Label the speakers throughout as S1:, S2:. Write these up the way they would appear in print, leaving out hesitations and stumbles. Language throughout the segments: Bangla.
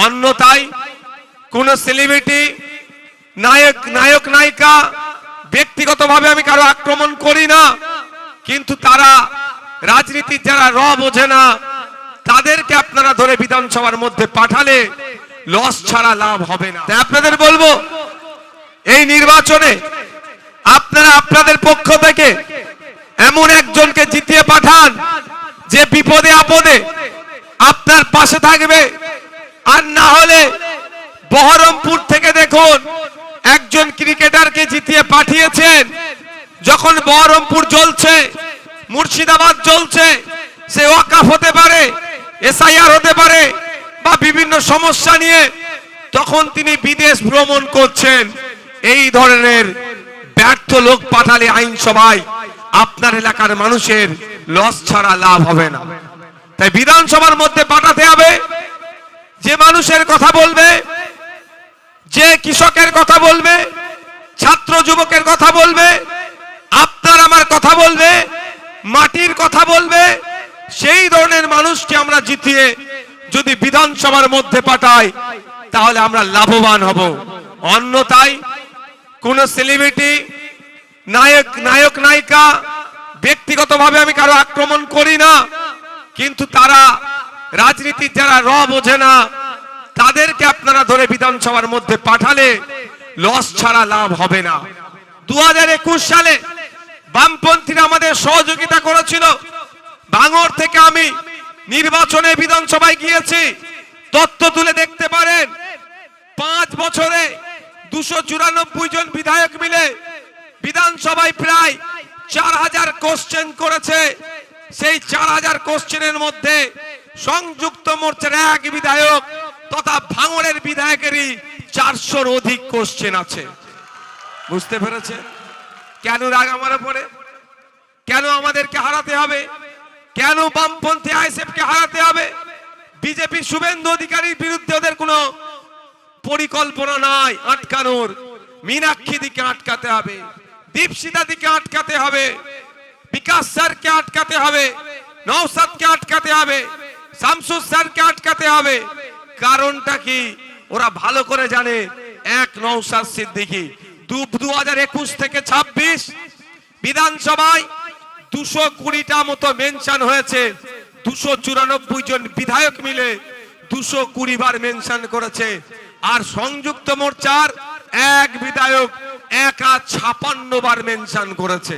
S1: অন্যথায় কোন সেলিব্রিটি নায়ক নায়িকা ব্যক্তিগতভাবে আমি কারো আক্রমণ করি না, কিন্তু তারা রাজনীতির যারা বোঝে না তাদেরকে আপনারা ধরে বিধানসভার মধ্যে পাঠালে লস ছাড়া লাভ হবে না। তাই আপনাদের বলবো, এই নির্বাচনে আপনারা আপনাদের পক্ষ থেকে এমন একজনকে জিতিয়ে পাঠান যে বিপদে আপদে আপনার পাশে থাকবে। আর না হলে বহরমপুর থেকে দেখুন, একজন ক্রিকেটারকে জিতিয়ে পাঠিয়েছেন, যখন বহরমপুর জ্বলছে, মুর্শিদাবাদ জ্বলছে, সে ওয়াকাফ হতে পারে, এসআইআর হতে পারে বা বিভিন্ন সমস্যা নিয়ে, তখন তিনি বিদেশ ভ্রমণ করছেন। এই ধরনের ব্যর্থ লোক পাঠালে আইনসভায় আপনার এলাকার মানুষের লস ছাড়া লাভ হবে না। তাই বিধানসভার মধ্যে পাঠাতে হবে যে মানুষের কথা বলবে, যে কৃষকের কথা বলবে, ছাত্র যুবকের কথা বলবে, আপনার আমার কথা বলবে, মাটির কথা বলবে, সেই ধরনের মানুষকে আমরা জিতিয়ে যদি বিধানসভার মধ্যে পাঠাই তাহলে আমরা লাভবান হব। অন্যথায় কোন সেলিব্রিটি নায়ক নায়িকা ব্যক্তিগতভাবে আমি কারো আক্রমণ করি না, কিন্তু তারা রাজনীতির যারা বোঝে না তাদেরকে আপনারা ধরে বিধানসভার মধ্যে পাঠালে লস ছাড়া লাভ হবে না। 2021 সালে বামপন্থীরা আমাদের সহযোগিতা করেছিল। ভাঙড় থেকে আমি নির্বাচনে বিধানসভায় গিয়েছি, তথ্য তুলে দেখতে পারেন 5 বছরে 294 জন বিধায়ক মিলে বিধানসভায় প্রায় 4000 কোশ্চেন করেছে। সেই 4000 কোশ্চেনের মধ্যে সংযুক্ত মোর্চার এক বিধায়ক তথা ভাঙড়ের বিধায়কেরই 400-র অধিক কোশ্চেন আছে। বুঝতে পেরেছে কেন রাগ আমার উপরে? কেন আমাদেরকে হারাতে হবে? কেন বামপন্থী আইএসএফকে হারাতে হবে? বিজেপি শুভেন্দু অধিকারীর বিরুদ্ধে ওদের কোনো পরিকল্পনা নাই আটকানোর। মীনাক্ষী দিকে আটকাতে হবে, দীপশিতা দিকে আটকাতে হবে, বিকাশ স্যারকে আটকাতে হবে, নওশাদকে আটকাতে হবে, শামসুর স্যারকে আটকাতে হবে। কারণটা কি? ওরা ভালো করে জানে, এক নওশাদ সিদ্দিকী 2021 থেকে 26 বিধানসভায় 220টা মতো মেনশন হয়েছে। 294 জন বিধায়ক মিলে 220 বার মেনশন করেছে। আর সংযুক্ত মোর্চার এক বিধায়ক একা 56 বার মেনশন করেছে।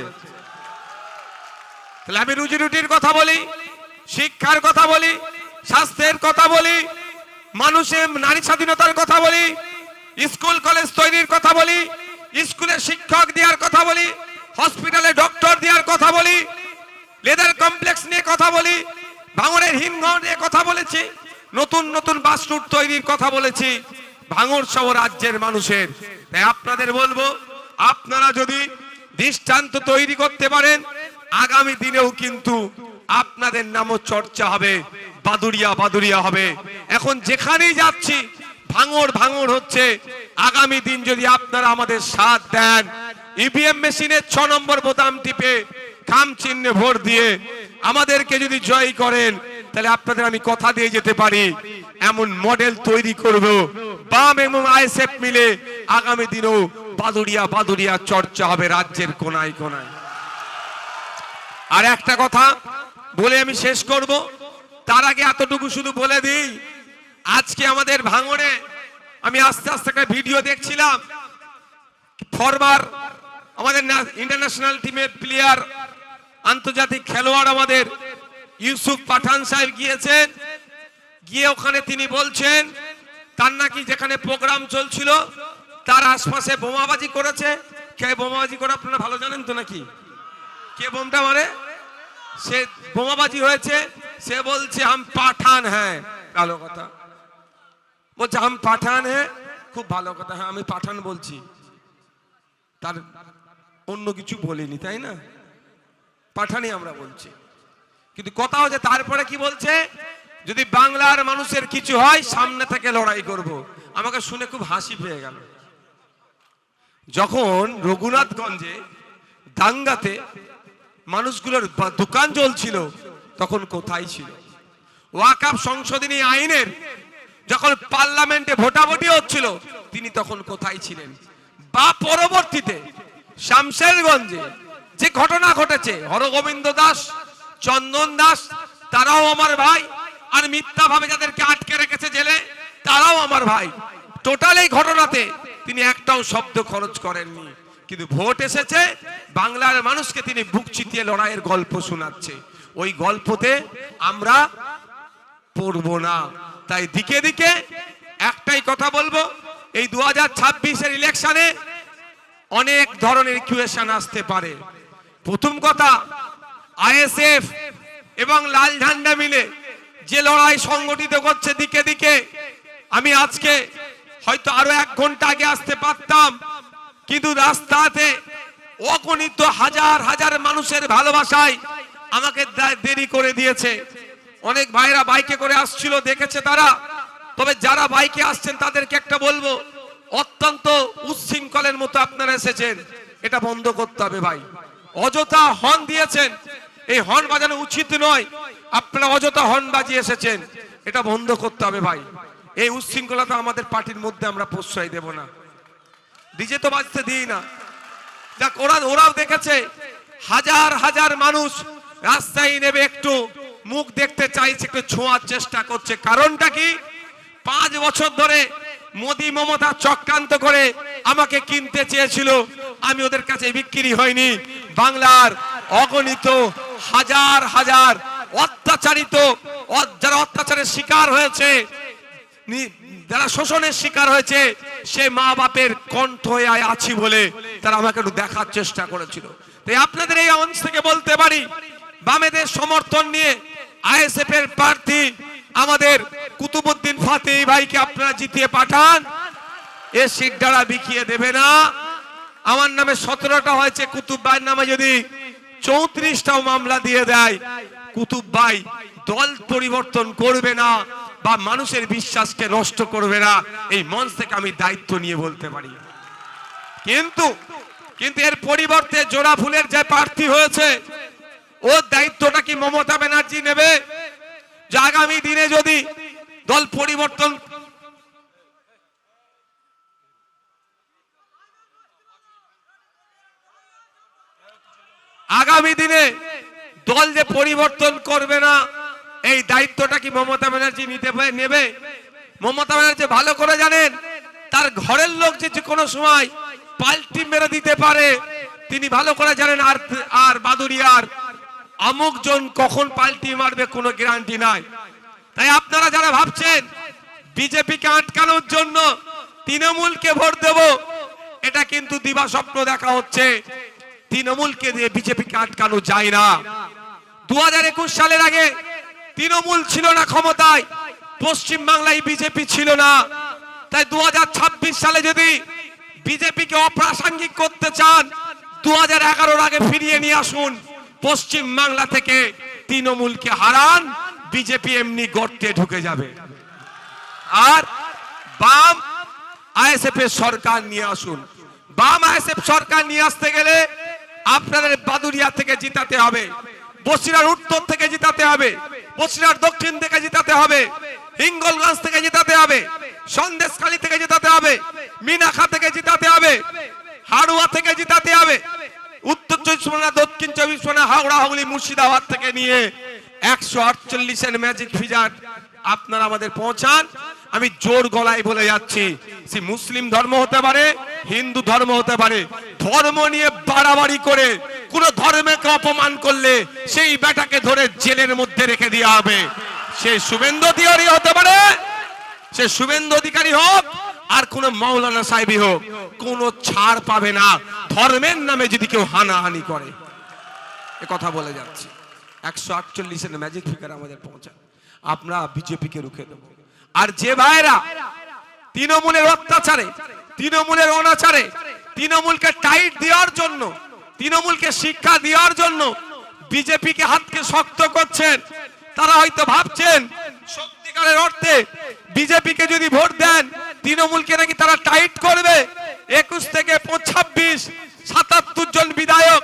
S1: তাহলে আমি রুজি রুটির কথা বলি, শিক্ষার কথা বলি, স্বাস্থ্যের কথা বলি, মানুষের নারী স্বাধীনতার কথা বলি, স্কুল কলেজ তৈরির কথা বলি, স্কুলে শিক্ষক দেওয়ার কথা বলি, হসপিটালে ডক্টর দেওয়ার কথা বলি, লেদার কমপ্লেক্স নিয়ে কথা বলি, ভাঙড়ের হিমঘর নিয়ে কথা বলেছি, নতুন নতুন বাস রুট তৈরির কথা বলেছি ভাঙড় সহ রাজ্যের মানুষের। তাই আপনাদের বলবো, আপনারা যদি দৃষ্টান্ত তৈরি করতে পারেন, আগামী দিনেও কিন্তু আপনাদের নামও চর্চা হবে, বাদুড়িয়া হবে। এখন যেখানেই যাচ্ছি ভাঙড় হচ্ছে। আগামী দিন যদি আপনারা আমাদের সাথ দেন, ইভিএম মেশিনের 6 নম্বর বোতাম টিপে খাম চিহ্নে ভোট দিয়ে আমাদেরকে যদি জয় করেন, তাহলে আপনাদের আমি কথা দিয়ে যেতে পারি, এমন মডেল তৈরি করব বাম এবং আইএসএফ মিলে। আগামী দিনেও বাদুড়িয়া চর্চা হবে রাজ্যের কোনায় কোনায়। আর একটা কথা বলে আমি শেষ করব, তার আগে এতটুকু শুধু বলে দিই, আজকে আমাদের ভাঙড়ে আমি আস্তে আস্তে একটা ভিডিও দেখছিলাম, ফরওয়ার্ড আমাদের ইন্টারন্যাশনাল টিমের প্লেয়ার, আন্তর্জাতিক খেলোয়াড় আমাদের ইউসুফ পাঠান সাহেব গিয়েছেন। গিয়ে ওখানে তিনি বলছেন তার নাকি যেখানে প্রোগ্রাম চলছিল তার আশপাশে বোমাবাজি করেছে। কে বোমাবাজি করে আপনারা ভালো জানেন তো নাকি? কে বোমটা মারে? সে বোমাবাজি হয়েছে। সে বলছে হাম পাঠান হ্যাঁ, ভালো কথা বলছে, হাম পাঠান হ্যাঁ, খুব ভালো কথা, হ্যাঁ আমি পাঠান বলছি, তার অন্য কিছু বলিনি, তাই না? পাঠানি আমরা বলছি। কিন্তু কথা হচ্ছে তারপরে কি বলছে, যদি বাংলার মানুষের কিছু হয় সামনে থেকে লড়াই করব। আমাকে শুনে খুব হাসি পেয়ে গেল। যখন রঘুনাথগঞ্জে দাঙ্গাতে মানুষগুলোর দোকান জ্বলছিল তখন কোথায় ছিল? ওয়াকফ সংশোধনী আইনের যখন পার্লামেন্টে ভোটাভুটি হচ্ছিল তিনি তখন কোথায় ছিলেন? বা পরবর্তীতে শামশেরগঞ্জে যে ঘটনা ঘটেছে, হরগোবিন্দ দাস, চন্দন দাস, তারাও আমার ভাই, আর মিথ্যা ভাবে যাদেরকে আটকে রেখেছে জেলে তারাও আমার ভাই। টোটাল এই ঘটনাতে তিনি একটাও শব্দ খরচ করেননি, কিন্তু ভোট এসেছে, বাংলার মানুষকে তিনি বুক চিতিয়ে লড়াইয়ের গল্প শোনাচ্ছে। ওই গল্পতে আমরা পড়বো না। তাই দিকে দিকে একটাই কথা বলবো, এই 2026-এর ইলেকশনে অনেক ধরনের ইকুয়েশন আসতে পারে। প্রথম কথা, আইএসএফ এবং লাল ঝান্ডা মিলে যে লড়াই সংগঠিত করছে দিকে দিকে, আমি আজকে হয়তো আরো 1 ঘন্টা আগে আসতে পারতাম, কিন্তু রাস্তাতে অগণিত হাজার হাজার মানুষের ভালোবাসায় আমাকে দেরি করে দিয়েছে। অনেক ভাইরা বাইকে করে আসছিল, দেখেছে তারা। তবে যারা বাইকে আসছেন তাদেরকে একটা বলবো, অত্যন্ত উচ্ছৃঙ্খলের মতো আপনারা এসেছেন, এটা বন্ধ করতে হবে ভাই। অযথা হর্ন দিয়েছেন, এই হর্ন বাজানো উচিত নয়। আপনারা অযথা হর্ন বাজিয়ে এসেছেন, এটা বন্ধ করতে হবে ভাই। এই উচ্ছৃঙ্খলতা আমাদের পার্টির মধ্যে আমরা প্রশ্রয় দেব না। ডিজে তো বাজতে দিই না। যাক, ওরাও দেখেছে হাজার হাজার মানুষ রাস্তায় নেবে, একটু মুখ দেখতে চাইছে, একটু ছোঁয়ার চেষ্টা করছে। কারণটা কি? 5 বছর ধরে মোদি মমতা চক্রান্ত করে আমাকে কিনতে চেয়েছিল, আমি ওদের কাছে বিক্রি হয়নি। বাংলার অগণিত হাজার হাজার অত্যাচারিত, যারা অত্যাচারের শিকার হয়েছে, যারা শোষণের শিকার হয়েছে, সে মা বাপের কণ্ঠ হয়ে আছি বলে তারা আমাকে একটু দেখার চেষ্টা করেছিল। তাই আপনাদের এই অংশ থেকে বলতে পারি, বামেদের সমর্থন নিয়ে আইএসএফ এর প্রার্থী আমাদের কুতুবউদ্দিন ফাতেহি ভাইকে আপনারা জিতিয়ে পাঠান। এ সিট দ্বারা বিকিয়ে দেবে না। আমার নামে 17টা হয়েছে, কুতুব ভাইয়ের নামে যদি 34টাও মামলা দিয়ে দেয়, কুতুব ভাই দল পরিবর্তন করবে না বা মানুষের বিশ্বাসকে নষ্ট করবে না, এই মঞ্চ থেকে আমি দায়িত্ব নিয়ে বলতে পারি। কিন্তু এর পরিবর্তে জোড়া ফুলের যে প্রার্থী হয়েছে, ওর দায়িত্বটা কি মমতা ব্যানার্জি নেবে? যে আগামী দিনে যদি দল পরিবর্তন, আগামী দিনে দল যে পরিবর্তন করবে না, এই দায়িত্বটা কি মমতা ব্যানার্জি নেবে? মমতা ব্যানার্জি ভালো করে জানেন, তার ঘরের লোক যে কোনো সময় পাল্টি মেরে দিতে পারে, তিনি ভালো করে জানেন। আর বাদুরিয়ার আমুক জন কখন পাল্টি মারবে কোনো গ্যারান্টি নাই। তাই আপনারা যারা ভাবছেন বিজেপিকে আটকানোর জন্য তৃণমূলকে ভোট দেব, এটা কিন্তু দিবা স্বপ্ন দেখা হচ্ছে। তৃণমূলকে দিয়ে বিজেপিকে আটকানো যায় না। 2021 সালের আগে তৃণমূল ছিল না ক্ষমতায়, পশ্চিম বাংলায় বিজেপি ছিল না। তাই 2026 সালে যদি বিজেপিকে অপ্রাসঙ্গিক করতে চান, 2011-র আগে ফিরিয়ে নিয়ে আসুন। পশ্চিম বাংলা থেকে তৃণমূলকে হারান, বিজেপি এমনি গর্তে ঢুকে যাবে। আর বাম আইএসএফ এর সরকার নিয়ে আসুন। বাম আইএসএফ সরকার নিয়ে আসতে গেলে আপনাদের বাদুরিয়া থেকে জিতাতে হবে, বসিরহাট উত্তর থেকে জিতাতে হবে, বসিরহাট দক্ষিণ থেকে জিতাতে হবে, হিঙ্গলগঞ্জ থেকে জিতাতে হবে, সন্দেশখালী থেকে জিতাতে হবে, মিনাখা থেকে জিতাতে হবে, হাড়ুয়া থেকে জিতাতে হবে, উত্তর 24 পরগনা, দক্ষিণ 24 পরগনা, হাওড়া, হুগলি, মুর্শিদাবাদ থেকে নিয়ে 148-এর ম্যাজিক ফিগার আপনারা আমাদের পৌঁছান। আমি জোর গলায় বলে যাচ্ছি, সে মুসলিম ধর্ম হতে পারে, হিন্দু ধর্ম হতে পারে, ধর্ম নিয়ে বাড়াবাড়ি করে কোন ধর্মকে অপমান করলে সেই বেটাকে ধরে জেলের মধ্যে রেখে দেওয়া হবে। সে শুভেন্দু অধিকারী হতে পারে, সে শুভেন্দু অধিকারী হোক আর কোন মাওলানা সাহেবই হোক, কোন ছাড় পাবে না ধর্মের নামে যদি কেউ হানাহানি করে। এ কথা বলে যাচ্ছি। 148-এর ম্যাজিক ফিগার আমাদের পৌঁছান, আমরা বিজেপিকে রুখে দেব। আর যে ভাইরা তৃণমূলের অত্যাচারে, তৃণমূলের অনাচারে, তৃণমূলকে টাইট দেওয়ার জন্য, তৃণমূলকে শিক্ষা দেওয়ার জন্য বিজেপিকে হাতকে শক্ত করছেন, তারা হয়তো ভাবছেন সত্যিকারের অর্থে বিজেপিকে যদি ভোট দেন তৃণমূলকে নাকি তারা টাইট করবে। 21 থেকে 26, 77 জন বিধায়ক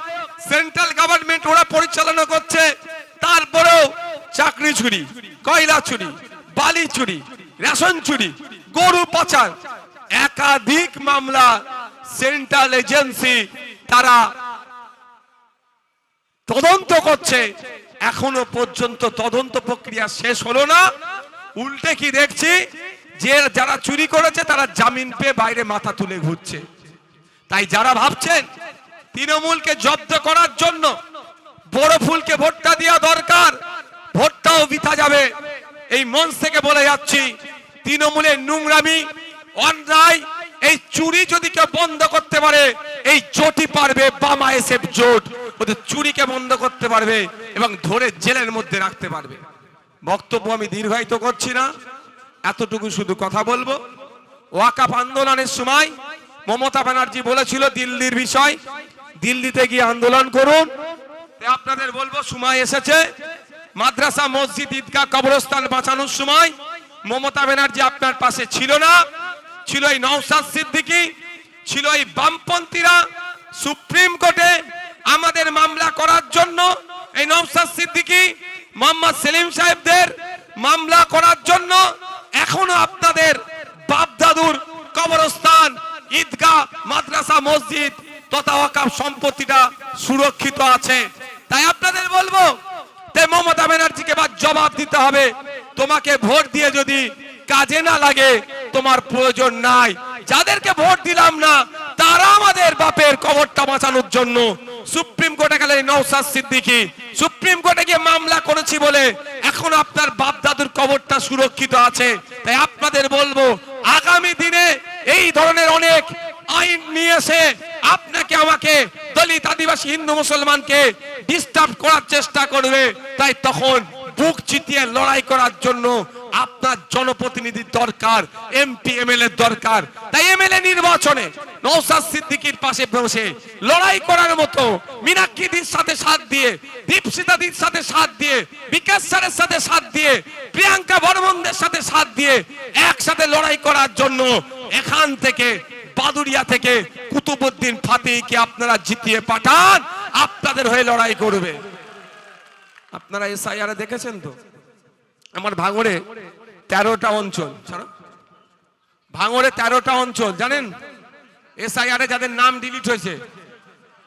S1: সেন্ট্রাল গভর্নমেন্ট ওরা পরিচালনা করছে, তারপরেও চাকরি চুরি, কয়লা চুরি, বালি চুরি, রেশন চুরি, গরু পাচার, একাধিক মামলা সেন্ট্রাল এজেন্সি তারা তদন্ত করছে। এখনো পর্যন্ত তদন্ত প্রক্রিয়া শেষ হলো না। উল্টে কি দেখছি, যে যারা চুরি করেছে তারা জামিন পেয়ে বাইরে মাথা তুলে ঘুরছে। তাই যারা ভাবছেন তৃণমূলকে জব্দ করার জন্য বড় ফুলকে ভোটটা দেওয়া দরকার, ভোটটাও বৃথা যাবে। এই মঞ্চ থেকে বলে যাচ্ছি, তৃণমূলের নোংরামি, অন্যায়, এই চুরি যদি কেউ বন্ধ করতে পারে, এই জোটই পারবে। বাম আইএসএফ জোট ওদের চুরিকে বন্ধ করতে পারবে এবং ধরে জেলের মধ্যে রাখতে পারবে। বক্তব্য আমি দীর্ঘায়িত করছি না, এতটুকু শুধু কথা বলবো। ওয়াকাফ আন্দোলনের সময় মমতা ব্যানার্জি বলেছিল দিল্লির বিষয়, দিল্লিতে গিয়ে আন্দোলন করুন। আপনাদের বলবো সময় এসেছে। মাদ্রাসা, মসজিদ, ঈদগাহ, কবরস্থান বাঁচানোর সময় মমতা ব্যানার্জি আপনার পাশে ছিল না, ছিল এই নওশাদ সিদ্দিকী, ছিল এই বামপন্থীরা। সুপ্রিম কোর্টে আমাদের মামলা করার জন্য এই নওশাদ সিদ্দিকী, মোহাম্মদ সেলিম সাহেবদের মামলা করার জন্য এখনো আপনাদের বাপ দাদুর কবরস্থান, ঈদগাহ, মাদ্রাসা, মসজিদ তথা ওয়াকাফ সম্পত্তিটা সুরক্ষিত আছে। তাই আপনাদের বলবো, তাই মমতা ব্যানার্জিকে বা জবাব দিতে হবে। তোমাকে ভোট দিয়ে যদি কাজে না লাগে, তোমার প্রয়োজন নাই। যাদেরকে ভোট দিলাম না তারা আমাদের বাপের কবরটা বাঁচানোর জন্য সুপ্রিম কোর্টে গেলে নওশাদ সিদ্দিকী সুপ্রিম কোর্টে গিয়ে মামলা করেছি বলে এখন আপনার বাপ দাদুর কবরটা সুরক্ষিত আছে। তাই আপনাদের বলবো, আগামী দিনে এই ধরনের অনেক আইন নিয়ে এসে আপনাকে আমাকে, দলিত, আদিবাসী, হিন্দু, মুসলমানকে ডিস্টার্ব করার চেষ্টা করবে। তাই তখন বুক চিতিয়ে লড়াই করার জন্য আপনার জনপ্রতিনিধির দরকার, এমপি এমএলএ দরকার। তাই এমএলএ নির্বাচনে নওশাদ সিদ্দিকীর পাশে বসে লড়াই করার মতো মীনাক্ষীদির সাথে সাথ দিয়ে, দীপশিতাদির সাথে সাথ দিয়ে, বিকাশ স্যারের সাথে সাথ দিয়ে, প্রিয়াঙ্কা বর্মনদের সাথে সাথ দিয়ে একসাথে লড়াই করার জন্য এখান থেকে বাদুড়িয়া থেকে কুতুবউদ্দিন ফাতেহীকে আপনারা জিতিয়ে পাঠান, আপনাদের হয়ে লড়াই করবে। আপনারা এসআইআর দেখেছেন তো, আমার ভাঙড়ে 13টা অঞ্চল, ভাঙড়ে 13টা অঞ্চল জানেন এসআইআর যাদের নাম ডিলিট হয়েছে,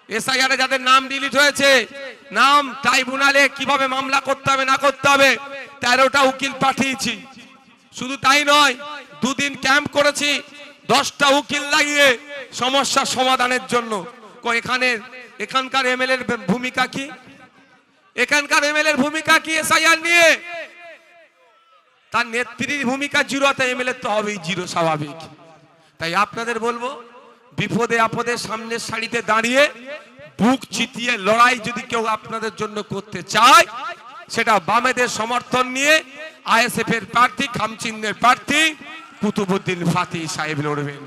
S1: এসআইআর যাদের নাম ডিলিট হয়েছে, নাম ট্রাইব্যুনালে কিভাবে মামলা করতে হবে না করতে হবে 13টা উকিল পাঠিয়েছি। শুধু তাই নয়, দুদিন ক্যাম্প করেছি, 10টা উকিল লাগিয়ে সমস্যা সমাধানের জন্য। এখানকার এমএলএর ভূমিকা কি? এখানকার এমএলএর ভূমিকা কি এসআইআর নিয়ে? তার নেত্রীর ভূমিকা জিরো, তাই এমএলএ তো হবেই জিরো, স্বাভাবিক। তাই আপনাদের বলবো, বিপদে আপদে সামনের সারিতে দাঁড়িয়ে বুক চিতিয়ে লড়াই যদি কেউ আপনাদের জন্য করতে চায়, সেটা বামেদের সমর্থন নিয়ে আইএসএফ এর প্রার্থী, খামচিহ্নের প্রার্থী কুতুবউদ্দিন ফাতেহী সাহেব লড়বেন।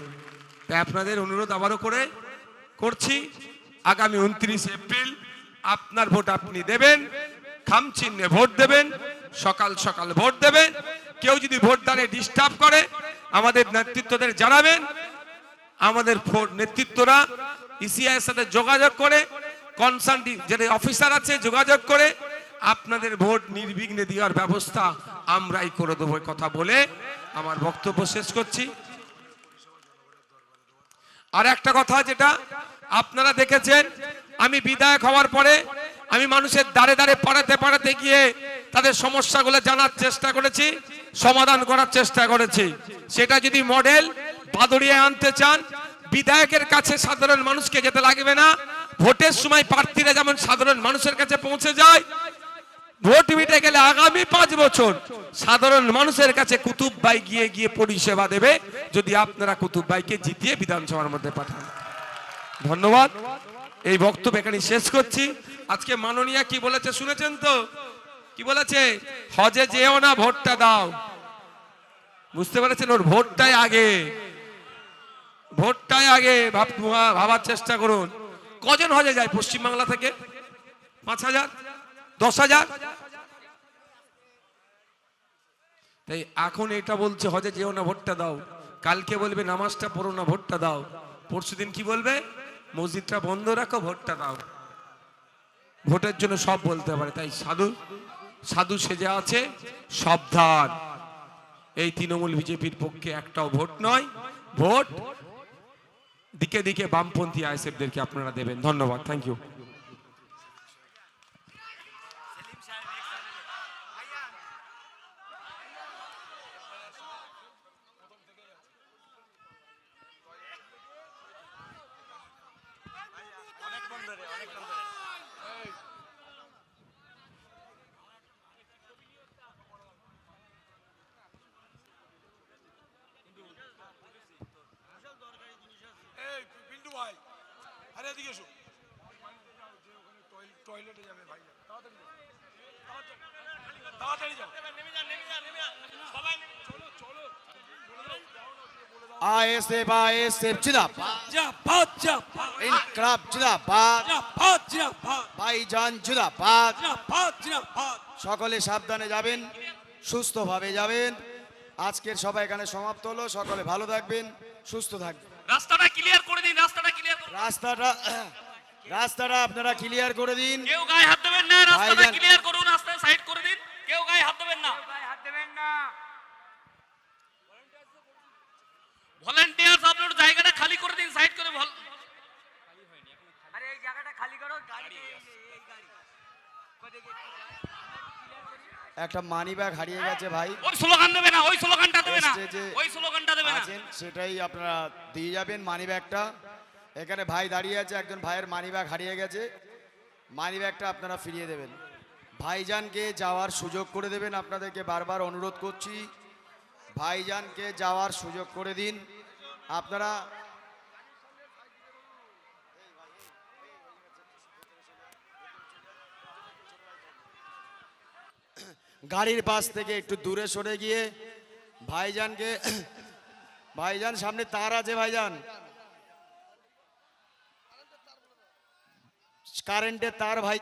S1: তাই আপনাদের অনুরোধ আবারও করছি, আগামী 29 এপ্রিল আপনার ভোট আপনি দেবেন, খামচিহ্নে ভোট দেবেন, সকাল সকাল ভোট দেবেন। কেউ যদি ভোটদানে ডিস্টার্ব করে আমাদের নেতৃত্বদের জানাবেন। আমাদের নেতৃত্বরা ইসিআই এর সাথে যোগাযোগ করে, কনসার্ন যে অফিসার আছে যোগাযোগ করে আপনাদের ভোট নির্বিঘ্নে দেওয়ার ব্যবস্থা আমরাই করে দেবো কথা বলে আমার বক্তব্য শেষ করছি। আর একটা কথা যেটা আপনারা দেখেছেন, আমি বিধায়ক হওয়ার পরে আমি মানুষের দাঁড়ে দাঁড়ে পাড়াতে গিয়ে তাদের সমস্যাগুলো জানার চেষ্টা করেছি, সমাধান করার চেষ্টা করেছি। সেটা যদি মডেল বাদুড়িয়ায় আনতে চান, বিধায়কের কাছে সাধারণ মানুষকে যেতে লাগবে না। ভোটের সময় প্রার্থীরা যেমন সাধারণ মানুষের কাছে পৌঁছে যায়, ভোট মিটে গেলে আগামী 5 বছর সাধারণ মানুষের কাছে কুতুব ভাই গিয়ে পরিষেবা দেবে, যদি আপনারা কুতুব ভাইকে জিতিয়ে বিধানসভার মধ্যে পাঠান। ধন্যবাদ। এই বক্তব্য এখানে শেষ করছি। আজকে মাননীয়া কি বলেছে শুনেছেন তো? কি বলেছে? হজে যেও না, ভোটটা দাও। বুঝতে পেরেছেন? ওর ভোটটাই আগে, ভোটটাই আগে। ভাবার চেষ্টা করুন, কজন হজে যায় পশ্চিমবাংলা থেকে? 5,000, 10,000। তাই এখন এটা বলছে হজে যেও না, ভোটটা দাও। কালকে বলবে নামাজটা পড়ো না, ভোটটা দাও। পরশুদিন কি বলবে? মসজিদটা বন্ধ রাখো, ভোটটা দাও। ভোটের জন্য সব বলতে পারে। তাই সাধু সেজে আছে, সাবধান। এই তৃণমূল বিজেপির পক্ষে একটাও ভোট নয়, ভোট দিকে দিকে বামপন্থী আইএসএফদেরকে আপনারা দেবেন। ধন্যবাদ, থ্যাংক ইউ।
S2: आईएसएफ आईएसएफ जिंदाबाद इनकलाब जिंदाबाद ভাইজান জিন্দাবাদ। সকলে সাবধানে যাবেন, সুস্থভাবে যাবেন। আজকের সভা এখানে সমাপ্ত হলো। সকলে ভালো থাকবেন, সুস্থ থাকবেন।
S3: রাস্তাটা ক্লিয়ার করে দিন, রাস্তাটা ক্লিয়ার করুন।
S2: রাস্তাটা আপনারা ক্লিয়ার করে দিন।
S3: কেউ গায়ে হাত দেবেন না, রাস্তাটা
S2: ভাইজান-
S3: ক্লিয়ার করুন, রাস্তা সাইড করে দিন। কেউ গায়ে হাত দেবেন না। ভলান্টিয়ার্স আপনারা জায়গাটা খালি করে দিন, সাইড করে
S4: আরে এই জায়গাটা খালি করো, গাড়ি এই গাড়ি
S2: একটা মানি ব্যাগ হারিয়ে গেছে ভাই,
S3: ওই স্লোগান দেবে না, ওই স্লোগানটা দেবে না,
S2: স্টেজে
S3: ওই স্লোগানটা দেবে না।
S2: আছেন সেটাই আপনারা দিয়ে যাবেন মানি ব্যাগটা। এখানে ভাই দাঁড়িয়ে আছে, একজন ভাইয়ের মানি ব্যাগ হারিয়ে গেছে, মানি ব্যাগটা আপনারা ফিরিয়ে দেবেন। ভাইজানকে যাওয়ার সুযোগ করে দেবেন, আপনাদেরকে বারবার অনুরোধ করছি, ভাইজানকে যাওয়ার সুযোগ করে দিন। আপনারা গাড়ির পাশ থেকে একটু দূরে সরে গিয়ে ভাইজানকে, ভাইজান সামনে তার আছে, ভাইজান কারেন্টের তার, ভাই